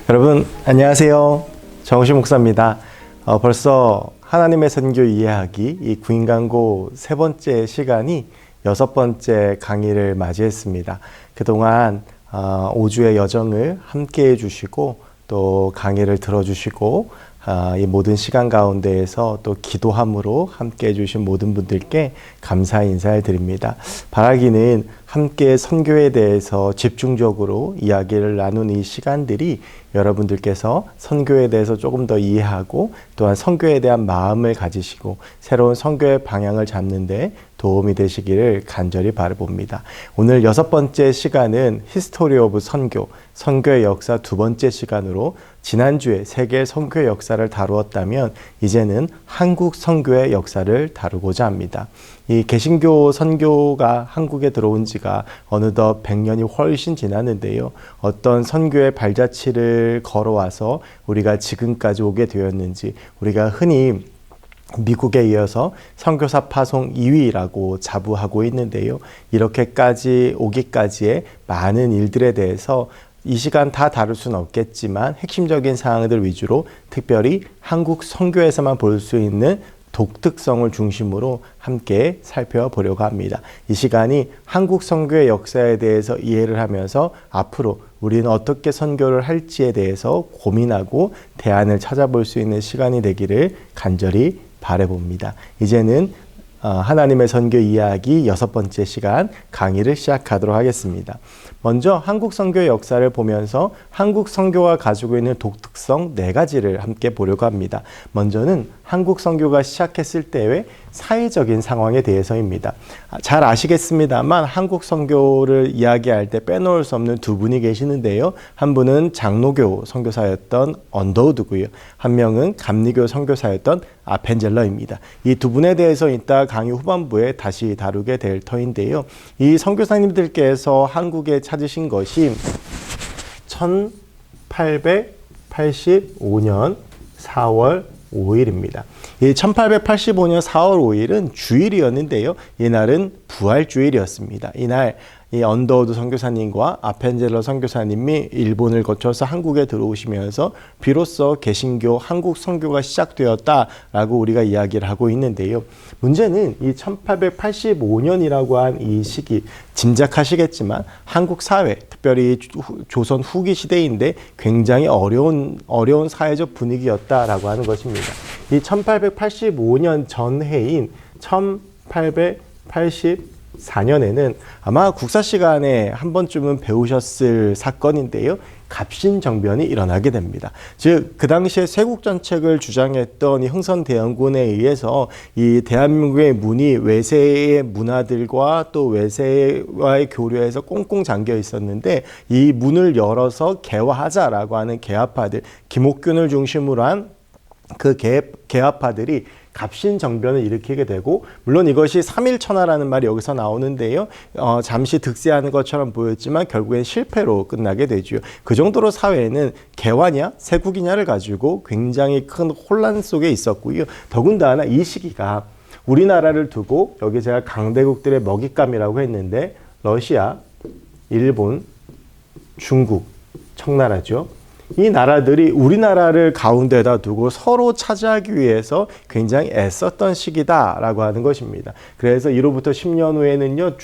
여러분 안녕하세요. 정우식 목사입니다. 벌써 하나님의 선교 이해하기 이 구인광고 세 번째 시간이 여섯 번째 강의를 맞이했습니다. 그동안 5주의 여정을 함께 해주시고 또 강의를 들어주시고 이 모든 시간 가운데에서 또 기도함으로 함께 해주신 모든 분들께 감사의 인사를 드립니다. 바라기는 함께 선교에 대해서 집중적으로 이야기를 나눈 이 시간들이 여러분들께서 선교에 대해서 조금 더 이해하고 또한 선교에 대한 마음을 가지시고 새로운 선교의 방향을 잡는 데 도움이 되시기를 간절히 바라봅니다. 오늘 여섯 번째 시간은 히스토리 오브 선교, 선교의 역사 두 번째 시간으로 지난주에 세계 선교의 역사를 다루었다면 이제는 한국 선교의 역사를 다루고자 합니다. 이 개신교 선교가 한국에 들어온 지가 어느덧 100년이 훨씬 지났는데요. 어떤 선교의 발자취를 걸어와서 우리가 지금까지 오게 되었는지, 우리가 흔히 미국에 이어서 선교사 파송 2위라고 자부하고 있는데요. 이렇게까지 오기까지의 많은 일들에 대해서 이 시간 다 다룰 수는 없겠지만 핵심적인 사항들 위주로 특별히 한국 선교에서만 볼 수 있는 독특성을 중심으로 함께 살펴보려고 합니다. 이 시간이 한국 선교의 역사에 대해서 이해를 하면서 앞으로 우리는 어떻게 선교를 할지에 대해서 고민하고 대안을 찾아볼 수 있는 시간이 되기를 간절히 바라봅니다. 이제는 하나님의 선교 이야기 여섯 번째 시간 강의를 시작하도록 하겠습니다. 먼저 한국 선교의 역사를 보면서 한국 선교가 가지고 있는 독특성 네 가지를 함께 보려고 합니다. 먼저는 한국 선교가 시작했을 때의 사회적인 상황에 대해서입니다. 잘 아시겠습니다만 한국 선교를 이야기할 때 빼놓을 수 없는 두 분이 계시는데요. 한 분은 장로교 선교사였던 언더우드고요. 한 명은 감리교 선교사였던 아펜젤러입니다. 이 두 분에 대해서 이따 강의 후반부에 다시 다루게 될 터인데요. 이 선교사님들께서 한국에 찾으신 것이 1885년 4월 5일입니다. 이 1885년 4월 5일은 주일이었는데요. 이날은 부활주일이었습니다. 이날 이 언더우드 선교사님과 아펜젤러 선교사님이 일본을 거쳐서 한국에 들어오시면서 비로소 개신교 한국 선교가 시작되었다라고 우리가 이야기를 하고 있는데요. 문제는 이 1885년이라고 한 이 시기 짐작하시겠지만 한국 사회, 특별히 조선 후기 시대인데 굉장히 어려운 사회적 분위기였다라고 하는 것입니다. 이 1885년 전해인 1884년에는 아마 국사 시간에 한 번쯤은 배우셨을 사건인데요. 갑신정변이 일어나게 됩니다. 즉, 그 당시에 쇄국전책을 주장했던 이 흥선대원군에 의해서 이 대한민국의 문이 외세의 문화들과 또 외세와의 교류에서 꽁꽁 잠겨 있었는데 이 문을 열어서 개화하자라고 하는 개화파들, 김옥균을 중심으로 한 그 개화파들이 갑신정변을 일으키게 되고, 물론 이것이 삼일천하라는 말이 여기서 나오는데요. 잠시 득세하는 것처럼 보였지만 결국엔 실패로 끝나게 되죠. 그 정도로 사회는 개화냐 세국이냐를 가지고 굉장히 큰 혼란 속에 있었고요. 더군다나 이 시기가 우리나라를 두고 여기 제가 강대국들의 먹잇감이라고 했는데 러시아, 일본, 중국, 청나라죠. 이 나라들이 우리나라를 가운데다 두고 서로 차지하기 위해서 굉장히 애썼던 시기다라고 하는 것입니다. 그래서 이로부터 10년 후에는요,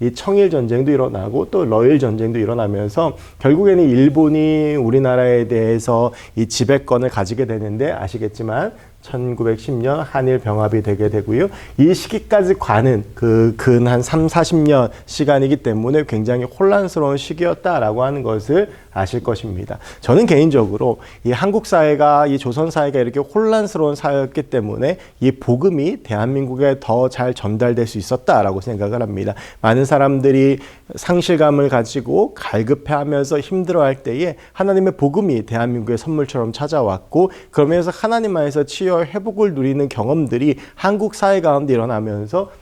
이 청일 전쟁도 일어나고 또 러일 전쟁도 일어나면서 결국에는 일본이 우리나라에 대해서 이 지배권을 가지게 되는데 아시겠지만 1910년 한일 병합이 되게 되고요. 이 시기까지 가는 근 한 3, 40년 시간이기 때문에 굉장히 혼란스러운 시기였다라고 하는 것을 아실 것입니다. 저는 개인적으로 이 한국 사회가, 이 조선 사회가 이렇게 혼란스러운 사회였기 때문에 이 복음이 대한민국에 더 잘 전달될 수 있었다라고 생각을 합니다. 많은 사람들이 상실감을 가지고 갈급해하면서 힘들어할 때에 하나님의 복음이 대한민국의 선물처럼 찾아왔고, 그러면서 하나님 안에서 치유 회복을 누리는 경험들이 한국 사회 가운데 일어나면서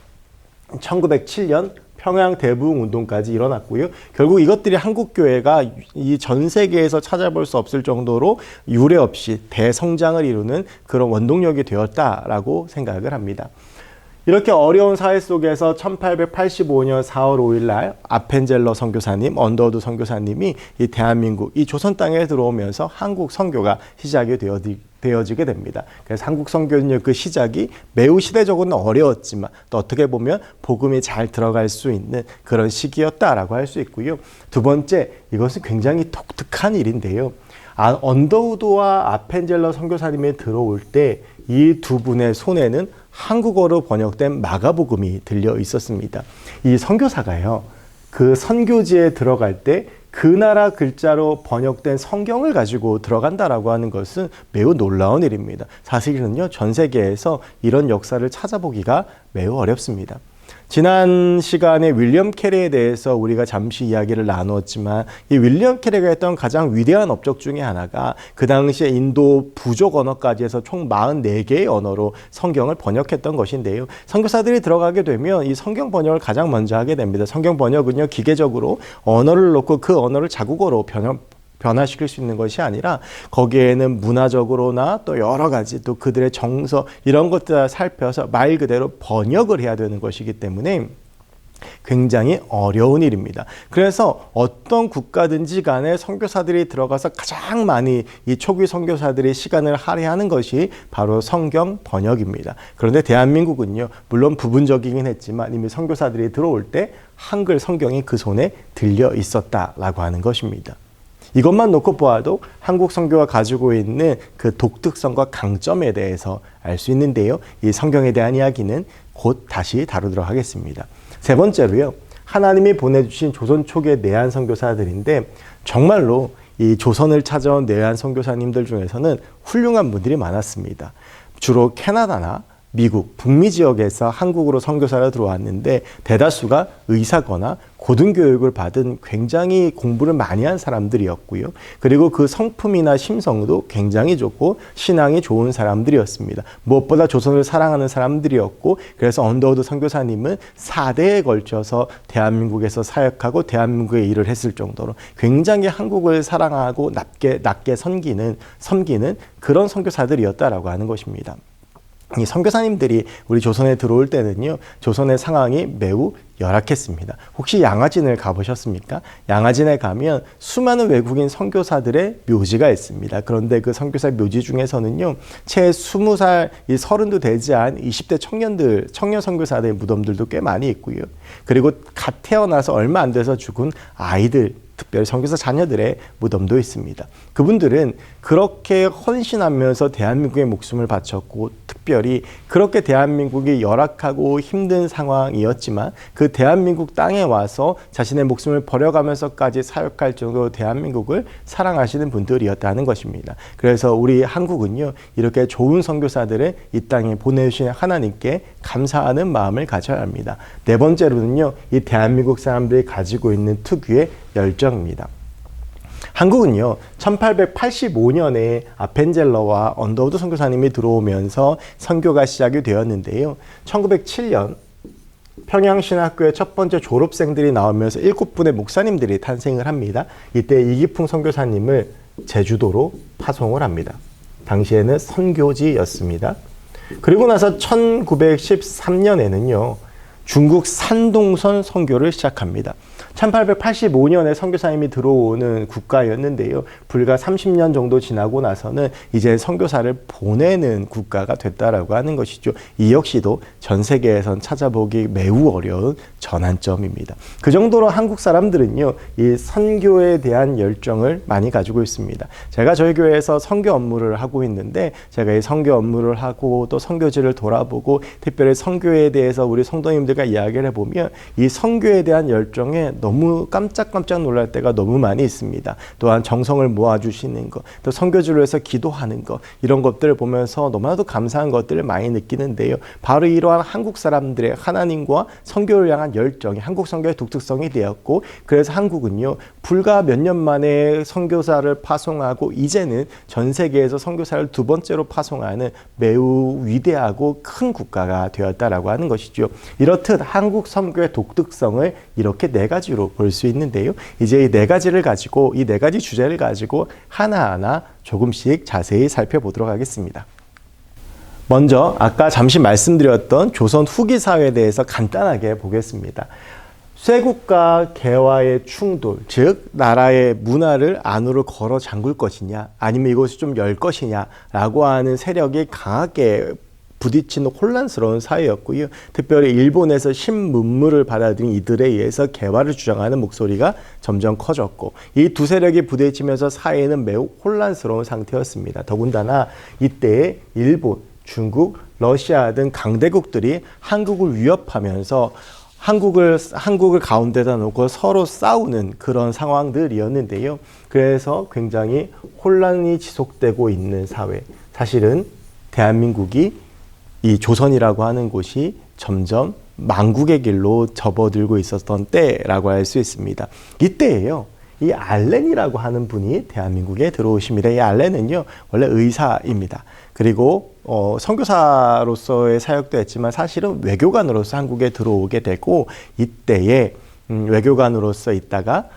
1907년 평양 대부흥 운동까지 일어났고요. 결국 이것들이 한국 교회가 이 전 세계에서 찾아볼 수 없을 정도로 유례 없이 대성장을 이루는 그런 원동력이 되었다라고 생각을 합니다. 이렇게 어려운 사회 속에서 1885년 4월 5일 날 아펜젤러 선교사님, 언더우드 선교사님이 이 대한민국, 이 조선 땅에 들어오면서 한국 선교가 시작이 되어지게 됩니다. 그래서 한국 선교의 그 시작이 매우 시대적으로는 어려웠지만 또 어떻게 보면 복음이 잘 들어갈 수 있는 그런 시기였다라고 할 수 있고요. 두 번째, 이것은 굉장히 독특한 일인데요. 언더우드와 아펜젤러 선교사님이 들어올 때 이 두 분의 손에는 한국어로 번역된 마가복음이 들려 있었습니다. 이 선교사가요, 그 선교지에 들어갈 때 그 나라 글자로 번역된 성경을 가지고 들어간다라고 하는 것은 매우 놀라운 일입니다. 사실은요, 전 세계에서 이런 역사를 찾아보기가 매우 어렵습니다. 지난 시간에 윌리엄 캐리에 대해서 우리가 잠시 이야기를 나누었지만 이 윌리엄 캐리가 했던 가장 위대한 업적 중에 하나가 그 당시에 인도 부족 언어까지 해서 총 44개의 언어로 성경을 번역했던 것인데요. 선교사들이 들어가게 되면 이 성경 번역을 가장 먼저 하게 됩니다. 성경 번역은요, 기계적으로 언어를 놓고 그 언어를 자국어로 변화시킬 수 있는 것이 아니라 거기에는 문화적으로나 또 여러 가지 또 그들의 정서 이런 것들을 살펴서 말 그대로 번역을 해야 되는 것이기 때문에 굉장히 어려운 일입니다. 그래서 어떤 국가든지 간에 선교사들이 들어가서 가장 많이 이 초기 선교사들의 시간을 할애하는 것이 바로 성경 번역입니다. 그런데 대한민국은요, 물론 부분적이긴 했지만 이미 선교사들이 들어올 때 한글 성경이 그 손에 들려 있었다라고 하는 것입니다. 이것만 놓고 보아도 한국 선교가 가지고 있는 그 독특성과 강점에 대해서 알 수 있는데요. 이 성경에 대한 이야기는 곧 다시 다루도록 하겠습니다. 세 번째로요, 하나님이 보내주신 조선 초기의 내한 선교사들인데 정말로 이 조선을 찾아온 내한 선교사님들 중에서는 훌륭한 분들이 많았습니다. 주로 캐나다나 미국, 북미 지역에서 한국으로 선교사로 들어왔는데 대다수가 의사거나 고등교육을 받은 굉장히 공부를 많이 한 사람들이었고요. 그리고 그 성품이나 심성도 굉장히 좋고 신앙이 좋은 사람들이었습니다. 무엇보다 조선을 사랑하는 사람들이었고, 그래서 언더우드 선교사님은 4대에 걸쳐서 대한민국에서 사역하고 대한민국에 일을 했을 정도로 굉장히 한국을 사랑하고 낮게 섬기는 그런 선교사들이었다라고 하는 것입니다. 이 선교사님들이 우리 조선에 들어올 때는요, 조선의 상황이 매우 열악했습니다. 혹시 양화진을 가보셨습니까? 양화진에 가면 수많은 외국인 선교사들의 묘지가 있습니다. 그런데 그 선교사 묘지 중에서는요, 채 20살, 30도 되지 않은 20대 청년 선교사들의 무덤들도 꽤 많이 있고요. 그리고 갓 태어나서 얼마 안 돼서 죽은 아이들, 특별히 선교사 자녀들의 무덤도 있습니다. 그분들은 그렇게 헌신하면서 대한민국의 목숨을 바쳤고, 특별히 그렇게 대한민국이 열악하고 힘든 상황이었지만 그 대한민국 땅에 와서 자신의 목숨을 버려가면서까지 사역할 정도로 대한민국을 사랑하시는 분들이었다는 것입니다. 그래서 우리 한국은요, 이렇게 좋은 선교사들을 이 땅에 보내주신 하나님께 감사하는 마음을 가져야 합니다. 네 번째로는요, 이 대한민국 사람들이 가지고 있는 특유의 열정입니다. 한국은요, 1885년에 아펜젤러와 언더우드 선교사님이 들어오면서 선교가 시작이 되었는데요. 1907년 평양신학교의 첫 번째 졸업생들이 나오면서 7분의 목사님들이 탄생을 합니다. 이때 이기풍 선교사님을 제주도로 파송을 합니다. 당시에는 선교지였습니다. 그리고 나서 1913년에는요, 중국 산동선 선교를 시작합니다. 1885년에 선교사님이 들어오는 국가였는데요. 불과 30년 정도 지나고 나서는 이제 선교사를 보내는 국가가 됐다라고 하는 것이죠. 이 역시도 전 세계에선 찾아보기 매우 어려운 전환점입니다. 그 정도로 한국 사람들은요, 이 선교에 대한 열정을 많이 가지고 있습니다. 제가 저희 교회에서 선교 업무를 하고 있는데, 제가 이 선교 업무를 하고 또 선교지를 돌아보고 특별히 선교에 대해서 우리 성도님들과 이야기를 해보면 이 선교에 대한 열정에 너무 깜짝깜짝 놀랄 때가 너무 많이 있습니다. 또한 정성을 모아주시는 것, 또 선교지로 해서 기도하는 것, 이런 것들을 보면서 너무나도 감사한 것들을 많이 느끼는데요. 바로 이러한 한국 사람들의 하나님과 선교를 향한 열정이 한국 선교의 독특성이 되었고, 그래서 한국은요, 불과 몇 년 만에 선교사를 파송하고 이제는 전 세계에서 선교사를 두 번째로 파송하는 매우 위대하고 큰 국가가 되었다라고 하는 것이죠. 이렇듯 한국 선교의 독특성을 이렇게 네 가지로 볼 수 있는데요. 이제 이 네 가지를 가지고, 이 네 가지 주제를 가지고 하나하나 조금씩 자세히 살펴보도록 하겠습니다. 먼저 아까 잠시 말씀드렸던 조선 후기 사회에 대해서 간단하게 보겠습니다. 쇠국과 개와의 충돌, 즉 나라의 문화를 안으로 걸어 잠글 것이냐 아니면 이것을 좀 열 것이냐라고 하는 세력이 강하게 부딪히는 혼란스러운 사회였고요. 특별히 일본에서 신문물을 받아들인 이들에 의해서 개화를 주장하는 목소리가 점점 커졌고 이 두 세력이 부딪히면서 사회는 매우 혼란스러운 상태였습니다. 더군다나 이때에 일본, 중국, 러시아 등 강대국들이 한국을 위협하면서 한국을 가운데다 놓고 서로 싸우는 그런 상황들이었는데요. 그래서 굉장히 혼란이 지속되고 있는 사회. 사실은 대한민국이 이 조선이라고 하는 곳이 점점 망국의 길로 접어들고 있었던 때라고 할 수 있습니다. 이때예요. 이 알렌이라고 하는 분이 대한민국에 들어오십니다. 이 알렌은요, 원래 의사입니다. 그리고 선교사로서의 사역도 했지만 사실은 외교관으로서 한국에 들어오게 되고 이때에 외교관으로서 있다가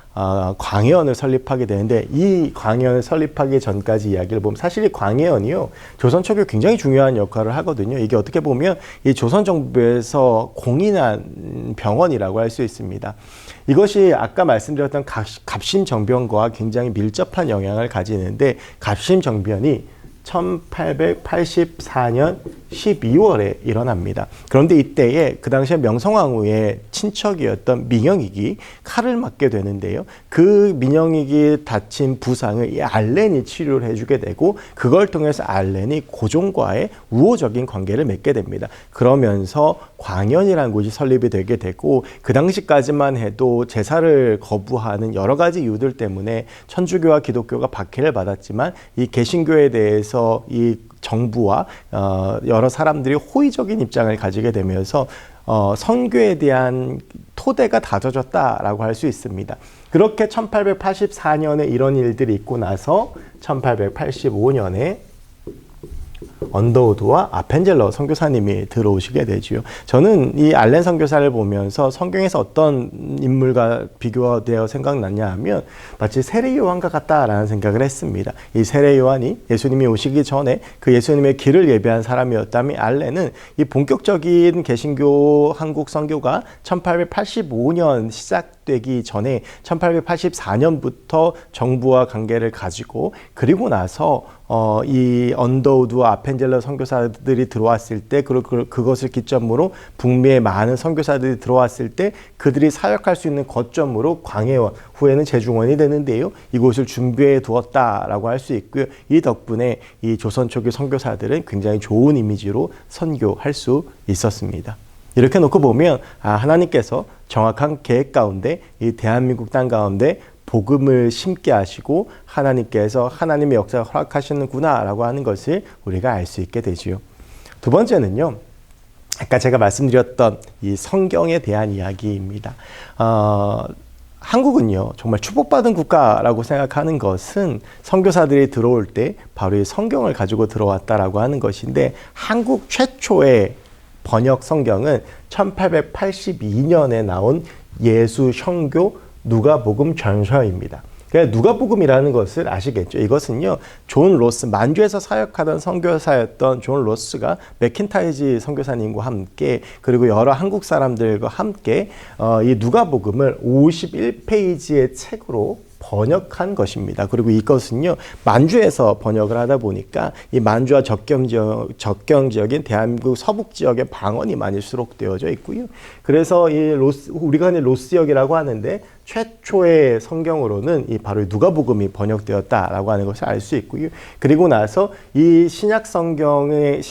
광해원을 설립하게 되는데 이 광해원을 설립하기 전까지 이야기를 보면 사실 이 광해원이요 조선 초기에 굉장히 중요한 역할을 하거든요. 이게 어떻게 보면 이 조선 정부에서 공인한 병원이라고 할 수 있습니다. 이것이 아까 말씀드렸던 갑신정변과 굉장히 밀접한 영향을 가지는데 갑신정변이 1884년 12월에 일어납니다. 그런데 이때에 그 당시에 명성황후의 친척이었던 민영익이 칼을 맞게 되는데요. 그 민영익이 다친 부상을 이 알렌이 치료를 해주게 되고 그걸 통해서 알렌이 고종과의 우호적인 관계를 맺게 됩니다. 그러면서 광연이라는 곳이 설립이 되게 되고 그 당시까지만 해도 제사를 거부하는 여러 가지 이유들 때문에 천주교와 기독교가 박해를 받았지만 이 개신교에 대해서 이 정부와 여러 사람들이 호의적인 입장을 가지게 되면서 선교에 대한 토대가 다져졌다라고 할 수 있습니다. 그렇게 1884년에 이런 일들이 있고 나서 1885년에 언더우드와 아펜젤러 선교사님이 들어오시게 되지요. 저는 이 알렌 선교사를 보면서 성경에서 어떤 인물과 비교되어 생각났냐 하면 마치 세례 요한과 같다라는 생각을 했습니다. 이 세례 요한이 예수님이 오시기 전에 그 예수님의 길을 예배한 사람이었다면 알렌은 이 본격적인 개신교 한국 선교가 1885년 시작되기 전에 1884년부터 정부와 관계를 가지고 그리고 나서 이 언더우드와 아펜젤러 선교사들이 들어왔을 때 그것을 기점으로 북미의 많은 선교사들이 들어왔을 때 그들이 사역할 수 있는 거점으로 광해원 후에는 제중원이 되는데요. 이곳을 준비해 두었다라고 할 수 있고요. 이 덕분에 이 조선 초기 선교사들은 굉장히 좋은 이미지로 선교할 수 있었습니다. 이렇게 놓고 보면 하나님께서 정확한 계획 가운데 이 대한민국 땅 가운데 복음을 심게 하시고 하나님께서 하나님의 역사를 허락하시는구나 라고 하는 것을 우리가 알 수 있게 되지요. 두 번째는요. 아까 제가 말씀드렸던 이 성경에 대한 이야기입니다. 한국은요. 정말 축복받은 국가라고 생각하는 것은 선교사들이 들어올 때 바로 이 성경을 가지고 들어왔다라고 하는 것인데 한국 최초의 번역 성경은 1882년에 나온 예수 성교 누가복음 전서입니다. 누가복음이라는 것을 아시겠죠? 이것은요, 존 로스, 만주에서 사역하던 선교사였던 존 로스가 맥킨타이지 선교사님과 함께 그리고 여러 한국 사람들과 함께 이 누가복음을 51페이지의 책으로 번역한 것입니다. 그리고 이것은요, 만주에서 번역을 하다 보니까 이 만주와 적경 지역인 대한민국 서북 지역에 방언이 많이 수록되어져 있고요. 그래서 이 우리가 흔히 로스역이라고 하는데 최초의 성경으로는 이 바로 누가복음이 번역되었다라고 하는 것을 알 수 있고요. 그리고 나서 이 신약 성경을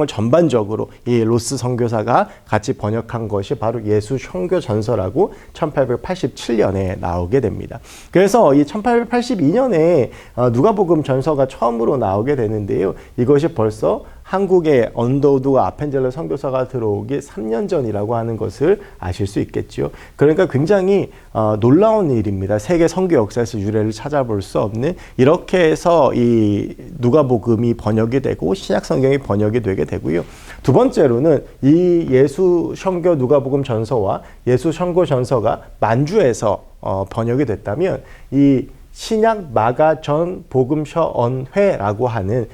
전반적으로 이 로스 선교사가 같이 번역한 것이 바로 예수 선교 전서라고 1887년에 나오게 됩니다. 그래서 이 1882년에 누가복음 전서가 처음으로 나오게 되는데요. 이것이 벌써 한국의 언더우드와 아펜젤러 선교사가 들어오기 3년 전이라고 하는 것을 아실 수 있겠죠. 그러니까 굉장히 놀라운 일입니다. 세계 선교 역사에서 유래를 찾아볼 수 없는 이렇게 해서 이 누가복음이 번역이 되고 신약 성경이 번역이 되게 되고요. 두 번째로는 이 예수 선교 누가복음 전서와 예수 선교 전서가 만주에서 번역이 됐다면 이 신약 마가전 복음서 언회라고 하는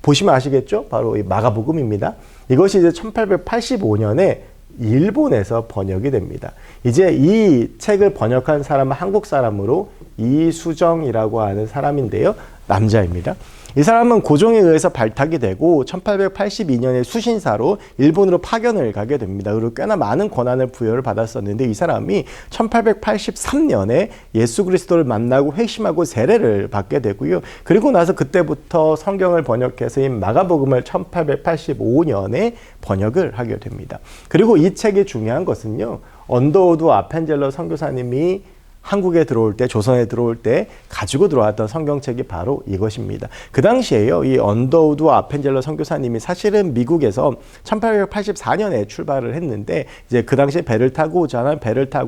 보시면 아시겠죠? 바로 이 마가복음입니다. 이것이 이제 1885년에 일본에서 번역이 됩니다. 이제 이 책을 번역한 사람은 한국 사람으로 이수정이라고 하는 사람인데요. 남자입니다. 이 사람은 고종에 의해서 발탁이 되고 1882년에 수신사로 일본으로 파견을 가게 됩니다. 그리고 꽤나 많은 권한을 부여를 받았었는데 이 사람이 1883년에 예수 그리스도를 만나고 회심하고 세례를 받게 되고요. 그리고 나서 그때부터 성경을 번역해서 이 마가복음을 1885년에 번역을 하게 됩니다. 그리고 이 책이 중요한 것은요. 언더우드 아펜젤러 선교사님이 한국에 들어올 때, 조선에 들어올 때 가지고 들어왔던 성경책이 바로 이것입니다. 그 당시에요, 이 언더우드 아펜젤러 선교사님이 사실은 미국에서 1884년에 출발을 했는데, 이제 그 당시에 배를 타고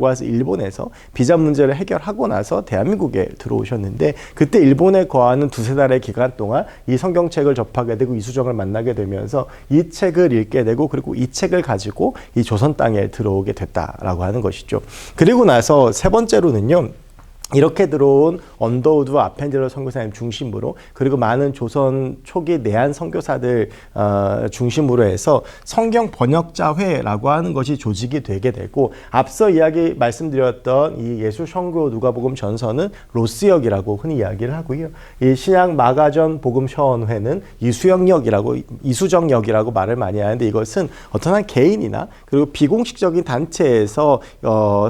와서 일본에서 비자 문제를 해결하고 나서 대한민국에 들어오셨는데, 그때 일본에 거하는 두세 달의 기간 동안 이 성경책을 접하게 되고 이수정을 만나게 되면서 이 책을 읽게 되고, 그리고 이 책을 가지고 이 조선 땅에 들어오게 됐다라고 하는 것이죠. 그리고 나서 세 번째로는 이렇게 들어온 언더우드 아펜젤러 선교사님 중심으로, 그리고 많은 조선 초기 내한 선교사들 중심으로 해서 성경 번역자회라고 하는 것이 조직이 되게 되고, 앞서 말씀드렸던 이 예수 선교 누가복음 전서는 로스역이라고 흔히 이야기를 하고요. 이 신약 마가전 복음 서원회는 이수정역이라고 말을 많이 하는데, 이것은 어떤 한 개인이나 그리고 비공식적인 단체에서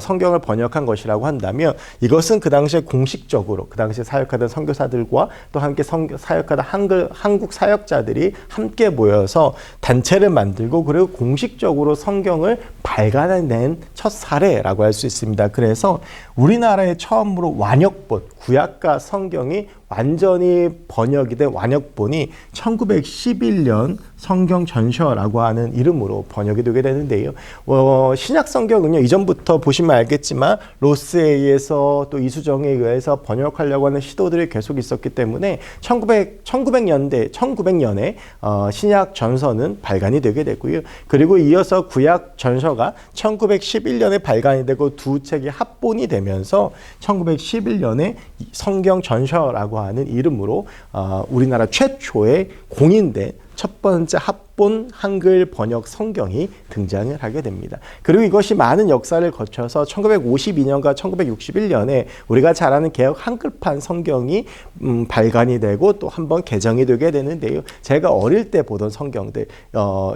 성경을 번역한 것이라고 한다면, 이것은 그 당시에 공식적으로 그 당시에 사역하던 선교사들과 또 함께 사역하던 한국 사역자들이 함께 모여서 단체를 만들고, 그리고 공식적으로 성경을 발간해낸 첫 사례라고 할 수 있습니다. 그래서 우리나라에 처음으로 완역본, 구약과 성경이 완전히 번역이 된 완역본이 1911년 성경전서라고 하는 이름으로 번역이 되게 되는데요. 신약 성경은요, 이전부터 보시면 알겠지만 로스에 의해서 또 이수정에 의해서 번역하려고 하는 시도들이 계속 있었기 때문에 1900년에 신약 전서는 발간이 되게 됐고요. 그리고 이어서 구약 전서가 1911년에 발간이 되고 두 책이 합본이 되면서 1911년에 성경 전서라고 하는 이름으로 우리나라 최초의 공인된 첫 번째 합본 한글 번역 성경이 등장을 하게 됩니다. 그리고 이것이 많은 역사를 거쳐서 1952년과 1961년에 우리가 잘 아는 개역 한글판 성경이 발간이 되고 또 한 번 개정이 되게 되는데요. 제가 어릴 때 보던 성경들,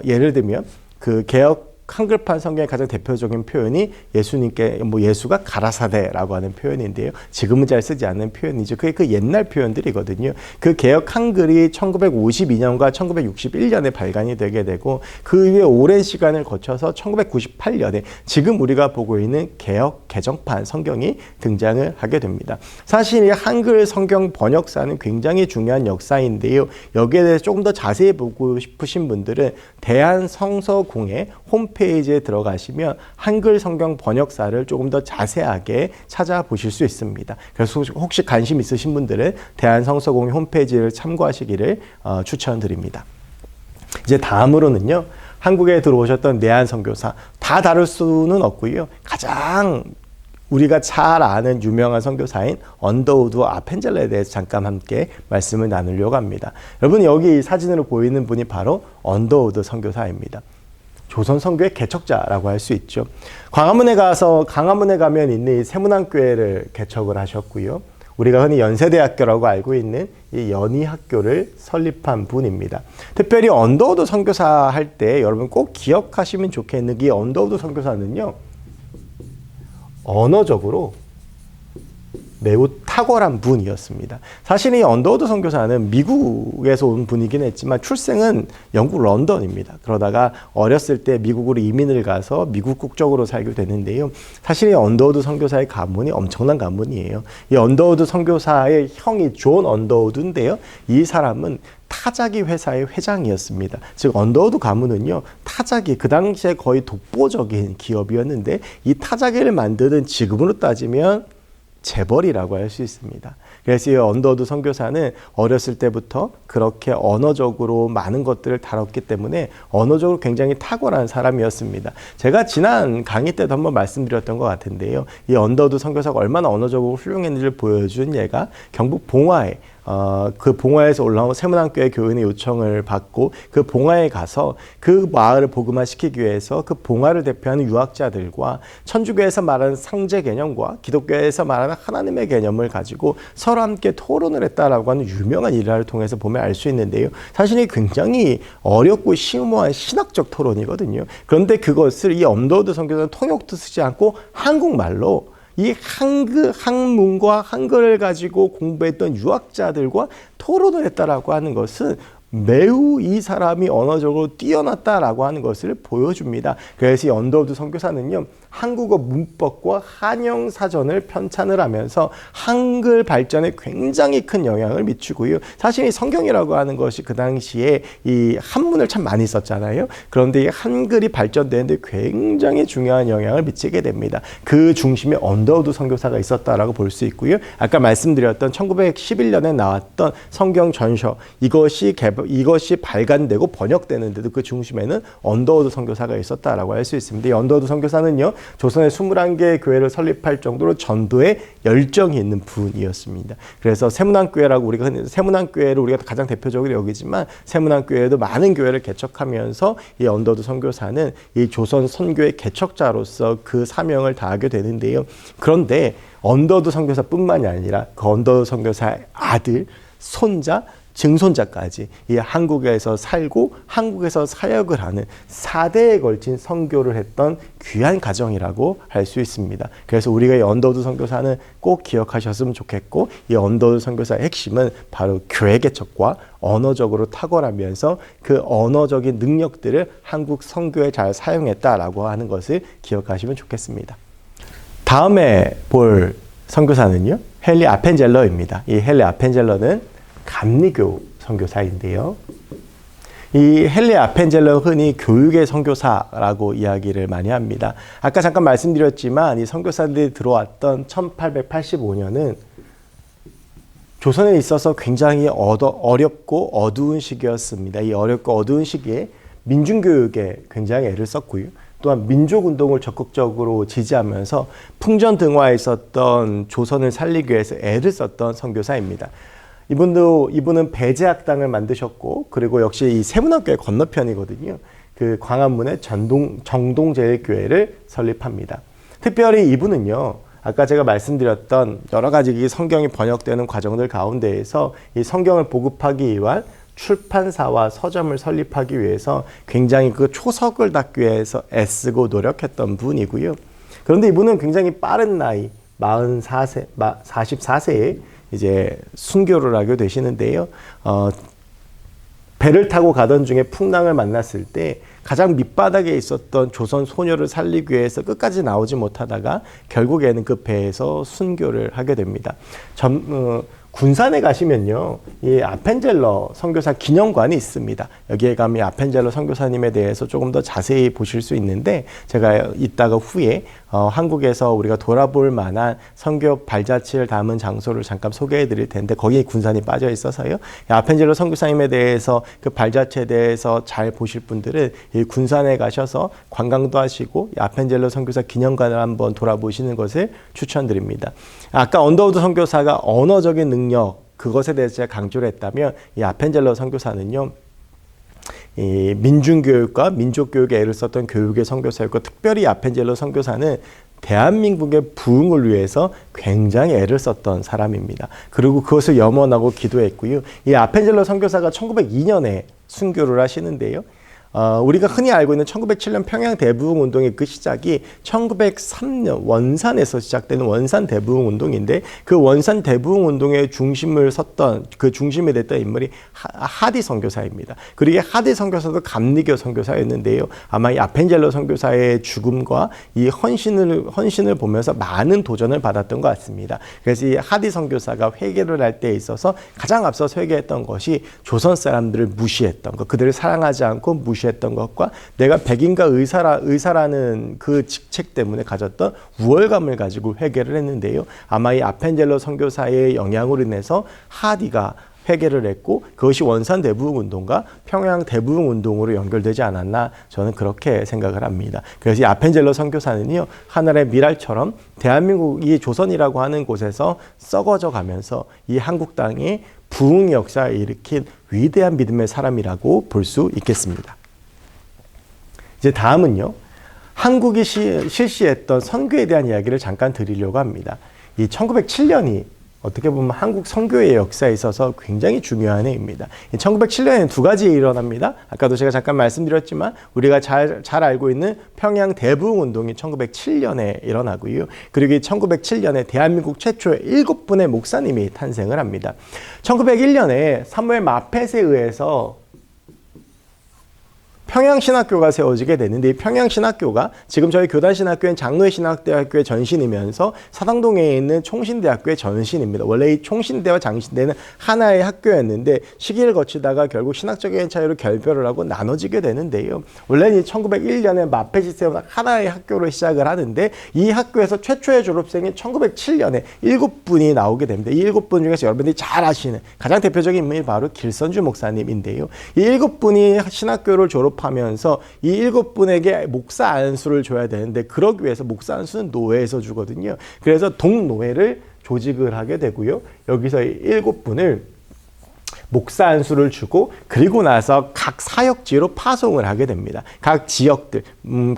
예를 들면 그 개역 한글판 성경의 가장 대표적인 표현이 예수가 가라사대라고 하는 표현인데요. 지금은 잘 쓰지 않는 표현이죠. 그게 그 옛날 표현들이거든요. 그 개역 한글이 1952년과 1961년에 발간이 되게 되고, 그 이후에 오랜 시간을 거쳐서 1998년에 지금 우리가 보고 있는 개역 개정판 성경이 등장을 하게 됩니다. 사실 이 한글 성경 번역사는 굉장히 중요한 역사인데요. 여기에 대해서 조금 더 자세히 보고 싶으신 분들은 대한성서공회 홈페이지에 들어가시면 한글 성경 번역사를 조금 더 자세하게 찾아보실 수 있습니다. 그래서 혹시 관심 있으신 분들은 대한성서공회 홈페이지를 참고하시기를 추천드립니다. 이제 다음으로는요, 한국에 들어오셨던 내한 선교사, 다 다룰 수는 없고요. 가장 우리가 잘 아는 유명한 선교사인 언더우드 아펜젤러에 대해서 잠깐 함께 말씀을 나누려고 합니다. 여러분, 여기 사진으로 보이는 분이 바로 언더우드 선교사입니다. 조선 선교의 개척자라고 할 수 있죠. 광화문에 가면 있는 이 세문안교회를 개척을 하셨고요. 우리가 흔히 연세대학교라고 알고 있는 이 연희학교를 설립한 분입니다. 특별히 언더우드 선교사 할 때 여러분 꼭 기억하시면 좋겠는 게, 언더우드 선교사는요, 언어적으로 매우 탁월한 분이었습니다. 사실 이 언더우드 선교사는 미국에서 온 분이긴 했지만 출생은 영국 런던입니다. 그러다가 어렸을 때 미국으로 이민을 가서 미국 국적으로 살게 되는데요. 사실 이 언더우드 선교사의 가문이 엄청난 가문이에요. 이 언더우드 선교사의 형이 존 언더우드인데요. 이 사람은 타자기 회사의 회장이었습니다. 즉 언더우드 가문은요, 타자기, 그 당시에 거의 독보적인 기업이었는데, 이 타자기를 만드는 지금으로 따지면 재벌이라고 할 수 있습니다. 그래서 이 언더우드 선교사는 어렸을 때부터 그렇게 언어적으로 많은 것들을 다뤘기 때문에 언어적으로 굉장히 탁월한 사람이었습니다. 제가 지난 강의 때도 한번 말씀드렸던 것 같은데요. 이 언더우드 선교사가 얼마나 언어적으로 훌륭했는지를 보여준 예가 경북 봉화에 그 봉화에서 올라온 세문안교회 교인의 요청을 받고 그 봉화에 가서 그 마을을 복음화시키기 위해서 그 봉화를 대표하는 유학자들과 천주교에서 말하는 상제 개념과 기독교에서 말하는 하나님의 개념을 가지고 서로 함께 토론을 했다라고 하는 유명한 일화를 통해서 보면 알 수 있는데요. 사실 이 굉장히 어렵고 심오한 신학적 토론이거든요. 그런데 그것을 이 언더우드 선교사는 통역도 쓰지 않고 한국말로 이 한문과 한글을 가지고 공부했던 유학자들과 토론을 했다라고 하는 것은 매우 이 사람이 언어적으로 뛰어났다라고 하는 것을 보여줍니다. 그래서 이 언더우드 선교사는요, 한국어 문법과 한영 사전을 편찬을 하면서 한글 발전에 굉장히 큰 영향을 미치고요. 사실 이 성경이라고 하는 것이 그 당시에 이 한문을 참 많이 썼잖아요. 그런데 이 한글이 발전되는데 굉장히 중요한 영향을 미치게 됩니다. 그 중심에 언더우드 선교사가 있었다라고 볼 수 있고요. 아까 말씀드렸던 1911년에 나왔던 성경 전서, 이것이 발간되고 번역되는데도 그 중심에는 언더우드 선교사가 있었다라고 할 수 있습니다. 이 언더우드 선교사는요, 조선의 21개의 교회를 설립할 정도로 전도에 열정이 있는 분이었습니다. 그래서 세문안교회라고 세문안교회를 우리가 가장 대표적으로 여기지만 세문안교회도 많은 교회를 개척하면서 이 언더우드 선교사는 이 조선 선교의 개척자로서 그 사명을 다하게 되는데요. 그런데 언더우드 선교사뿐만이 아니라 그 언더우드 선교사의 아들, 손자, 증손자까지 이 한국에서 살고 한국에서 사역을 하는 4대에 걸친 선교를 했던 귀한 가정이라고 할 수 있습니다. 그래서 우리가 이 언더우드 선교사는 꼭 기억하셨으면 좋겠고, 이 언더우드 선교사의 핵심은 바로 교회 개척과 언어적으로 탁월하면서 그 언어적인 능력들을 한국 선교에 잘 사용했다라고 하는 것을 기억하시면 좋겠습니다. 다음에 볼 선교사는요, 헨리 아펜젤러입니다. 이 헨리 아펜젤러는 감리교 선교사인데요. 이 헨리 아펜젤러 흔히 교육의 선교사라고 이야기를 많이 합니다. 아까 잠깐 말씀드렸지만 이 선교사들이 들어왔던 1885년은 조선에 있어서 굉장히 어렵고 어두운 시기였습니다. 이 어렵고 어두운 시기에 민중교육에 굉장히 애를 썼고요. 또한 민족운동을 적극적으로 지지하면서 풍전등화에 있었던 조선을 살리기 위해서 애를 썼던 선교사입니다. 이분은 배제학당을 만드셨고, 그리고 역시 이 세문안교회 건너편이거든요. 그 광화문에 정동제일교회를 설립합니다. 특별히 이분은요, 아까 제가 말씀드렸던 여러 가지 성경이 번역되는 과정들 가운데에서 이 성경을 보급하기 위한 출판사와 서점을 설립하기 위해서 굉장히 그 초석을 닦기 위해서 애쓰고 노력했던 분이고요. 그런데 이분은 굉장히 빠른 나이, 44세에 이제 순교를 하게 되시는데요. 배를 타고 가던 중에 풍랑을 만났을 때 가장 밑바닥에 있었던 조선 소녀를 살리기 위해서 끝까지 나오지 못하다가 결국에는 그 배에서 순교를 하게 됩니다. 군산에 가시면요, 이 아펜젤러 선교사 기념관이 있습니다. 여기에 가면 아펜젤러 선교사님에 대해서 조금 더 자세히 보실 수 있는데, 제가 이따가 후에 한국에서 우리가 돌아볼 만한 선교 발자취를 담은 장소를 잠깐 소개해 드릴 텐데, 거기에 군산이 빠져 있어서요, 아펜젤러 선교사님에 대해서 그 발자취에 대해서 잘 보실 분들은 이 군산에 가셔서 관광도 하시고 아펜젤러 선교사 기념관을 한번 돌아보시는 것을 추천드립니다. 아까 언더우드 선교사가 언어적인 능력, 그것에 대해서 제가 강조를 했다면, 이 아펜젤러 선교사는요, 이 민중교육과 민족교육에 애를 썼던 교육의 선교사였고, 특별히 아펜젤러 선교사는 대한민국의 부흥을 위해서 굉장히 애를 썼던 사람입니다. 그리고 그것을 염원하고 기도했고요. 이 아펜젤러 선교사가 1902년에 순교를 하시는데요. 우리가 흔히 알고 있는 1907년 평양 대부흥 운동의 그 시작이 1903년 원산에서 시작되는 원산 대부흥 운동인데, 그 원산 대부흥 운동의 중심을 섰던, 그 중심이 됐던 인물이 하디 선교사입니다. 그리고 하디 선교사도 감리교 선교사였는데요. 아마 이 아펜젤러 선교사의 죽음과 이 헌신을 보면서 많은 도전을 받았던 것 같습니다. 그래서 이 하디 선교사가 회개를 할 때 있어서 가장 앞서서 회개했던 것이 조선 사람들을 무시했던 것, 그들을 사랑하지 않고 무시 무시했던 것과 내가 백인과 의사라는 그 직책 때문에 가졌던 우월감을 가지고 회개를 했는데요. 아마 이 아펜젤러 선교사의 영향으로 인해서 하디가 회개를 했고 그것이 원산 대부흥 운동과 평양 대부흥 운동으로 연결되지 않았나 저는 그렇게 생각을 합니다. 그래서 이 아펜젤러 선교사는요, 하늘의 미랄처럼 대한민국이 조선이라고 하는 곳에서 썩어져 가면서 이 한국 땅에 부흥 역사를 일으킨 위대한 믿음의 사람이라고 볼 수 있겠습니다. 이제 다음은요, 한국이 실시했던 선교에 대한 이야기를 잠깐 드리려고 합니다. 이 1907년이 어떻게 보면 한국 선교의 역사에 있어서 굉장히 중요한 해입니다. 1907년에는 두 가지 일이 일어납니다. 아까도 제가 잠깐 말씀드렸지만 우리가 잘 알고 있는 평양 대부흥 운동이 1907년에 일어나고요. 그리고 1907년에 대한민국 최초의 7분의 목사님이 탄생을 합니다. 1901년에 사무엘 마펫에 의해서 평양신학교가 세워지게 되는데 이 평양신학교가 지금 저희 교단신학교인 장로회신학대학교의 전신이면서 사당동에 있는 총신대학교의 전신입니다. 원래 이 총신대와 장신대는 하나의 학교였는데 시기를 거치다가 결국 신학적인 차이로 결별을 하고 나눠지게 되는데요. 원래는 1901년에 마펫이 세운 하나의 학교로 시작을 하는데 이 학교에서 최초의 졸업생이 1907년에 7분이 나오게 됩니다. 이 7분 중에서 여러분들이 잘 아시는 가장 대표적인 인물이 바로 길선주 목사님인데요. 이 7분이 신학교를 하면서 이 7분에게 목사 안수를 줘야 되는데 그러기 위해서 목사 안수는 노회에서 주거든요. 그래서 동노회를 조직을 하게 되고요. 여기서 이 7분을 목사 안수를 주고 그리고 나서 각 사역지로 파송을 하게 됩니다. 각 지역들,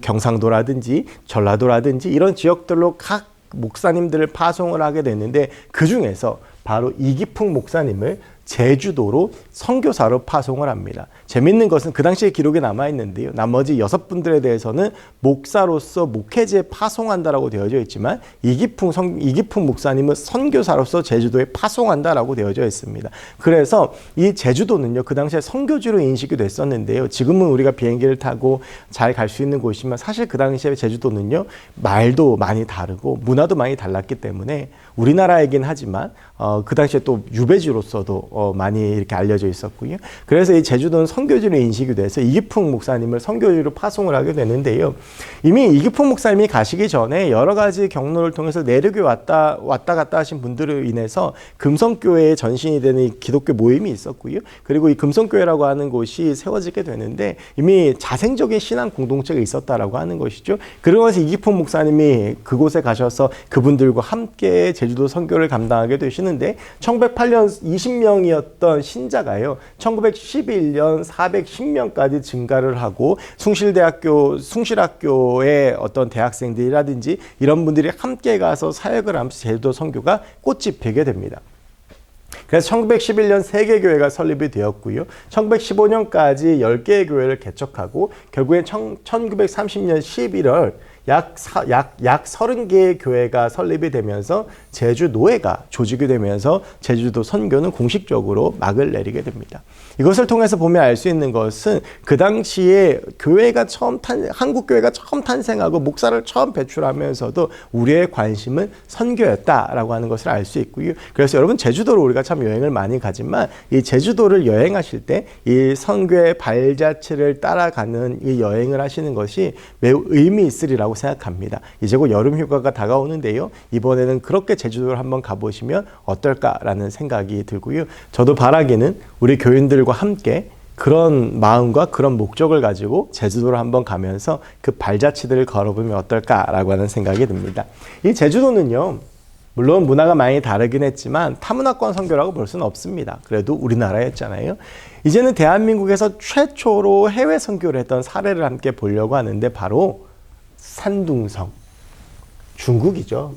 경상도라든지 전라도라든지 이런 지역들로 각 목사님들을 파송을 하게 됐는데 그 중에서 바로 이기풍 목사님을 제주도로 선교사로 파송을 합니다. 재밌는 것은 그 당시에 기록에 남아있는데요. 나머지 6분들에 대해서는 목사로서 목회지에 파송한다라고 되어져 있지만 이기풍 목사님은 선교사로서 제주도에 파송한다라고 되어져 있습니다. 그래서 이 제주도는요, 그 당시에 선교지로 인식이 됐었는데요. 지금은 우리가 비행기를 타고 잘 갈 수 있는 곳이지만 사실 그 당시에 제주도는요, 말도 많이 다르고 문화도 많이 달랐기 때문에 우리나라이긴 하지만 그 당시에 또 유배지로서도 많이 이렇게 알려져 있었고요. 그래서 이 제주도는 선교지로 인식이 돼서 이기풍 목사님을 선교지로 파송을 하게 되는데요. 이미 이기풍 목사님이 가시기 전에 여러 가지 경로를 통해서 내륙에 왔다 갔다 하신 분들로 인해서 금성교회의 전신이 되는 기독교 모임이 있었고요. 그리고 이 금성교회라고 하는 곳이 세워지게 되는데 이미 자생적인 신앙 공동체가 있었다라고 하는 것이죠. 그러면서 이기풍 목사님이 그곳에 가셔서 그분들과 함께 제주도 선교를 감당하게 되시는데 1908년 20명이었던 신자가요. 1911년 410명까지 증가를 하고 숭실학교의 어떤 대학생들이라든지 이런 분들이 함께 가서 사역을 하면서 제주도 선교가 꽃이 피게 됩니다. 그래서 1911년 3개 교회가 설립이 되었고요. 1915년까지 10개의 교회를 개척하고 결국엔 1930년 11월 약 30개의 교회가 설립이 되면서 제주노회가 조직이 되면서 제주도 선교는 공식적으로 막을 내리게 됩니다. 이것을 통해서 보면 알 수 있는 것은 그 당시에 한국 교회가 처음 탄생하고 목사를 처음 배출하면서도 우리의 관심은 선교였다라고 하는 것을 알 수 있고요. 그래서 여러분 제주도로 우리가 참 여행을 많이 가지만 이 제주도를 여행하실 때 이 선교의 발자취를 따라가는 이 여행을 하시는 것이 매우 의미 있으리라고 생각합니다. 이제 곧 여름 휴가가 다가오는데요. 이번에는 그렇게 제주도를 한번 가보시면 어떨까라는 생각이 들고요. 저도 바라기는 우리 교인들과 함께 그런 마음과 그런 목적을 가지고 제주도를 한번 가면서 그 발자취들을 걸어보면 어떨까라고 하는 생각이 듭니다. 이 제주도는요, 물론 문화가 많이 다르긴 했지만 타문화권 선교라고 볼 수는 없습니다. 그래도 우리나라였잖아요. 이제는 대한민국에서 최초로 해외 선교를 했던 사례를 함께 보려고 하는데 바로 산둥성, 중국이죠.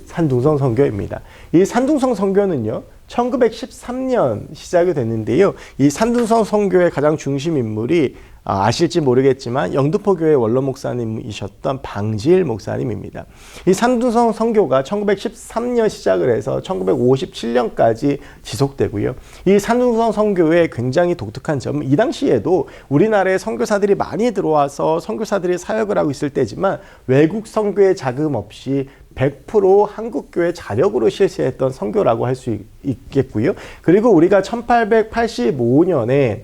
산둥성 선교입니다. 이 산둥성 선교는요, 1913년 시작이 됐는데요. 이 산둥성 선교의 가장 중심 인물이 아실지 모르겠지만 영등포교회 원로 목사님이셨던 방지일 목사님입니다. 이 산둥성 선교가 1913년 시작을 해서 1957년까지 지속되고요. 이 산둥성 선교의 굉장히 독특한 점은 이 당시에도 우리나라에 선교사들이 많이 들어와서 선교사들이 사역을 하고 있을 때지만 외국 선교의 자금 없이 100% 한국교회 자력으로 실시했던 선교라고 할 수 있겠고요. 그리고 우리가 1885년에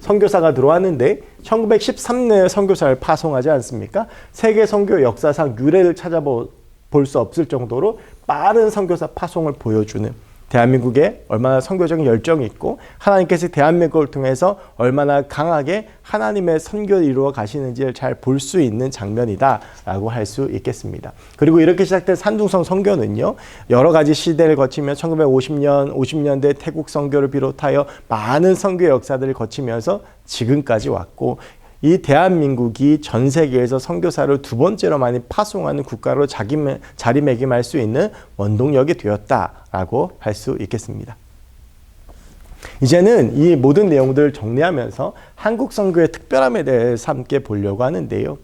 선교사가 들어왔는데 1913년에 선교사를 파송하지 않습니까? 세계 선교 역사상 유례를 찾아볼 수 없을 정도로 빠른 선교사 파송을 보여주는, 대한민국에 얼마나 선교적인 열정이 있고 하나님께서 대한민국을 통해서 얼마나 강하게 하나님의 선교를 이루어 가시는지를 잘 볼 수 있는 장면이다라고 할 수 있겠습니다. 그리고 이렇게 시작된 산둥성 선교는요, 여러 가지 시대를 거치며 1950년, 50년대 태국 선교를 비롯하여 많은 선교 역사들을 거치면서 지금까지 왔고, 이 대한민국이 전 세계에서 선교사를 두 번째로 많이 파송하는 국가로 자리매김할 수 있는 원동력이 되었다라고 할 수 있겠습니다. 이제는 이 모든 내용들을 정리하면서 한국 선교의 특별함에 대해서 함께 보려고 하는데요.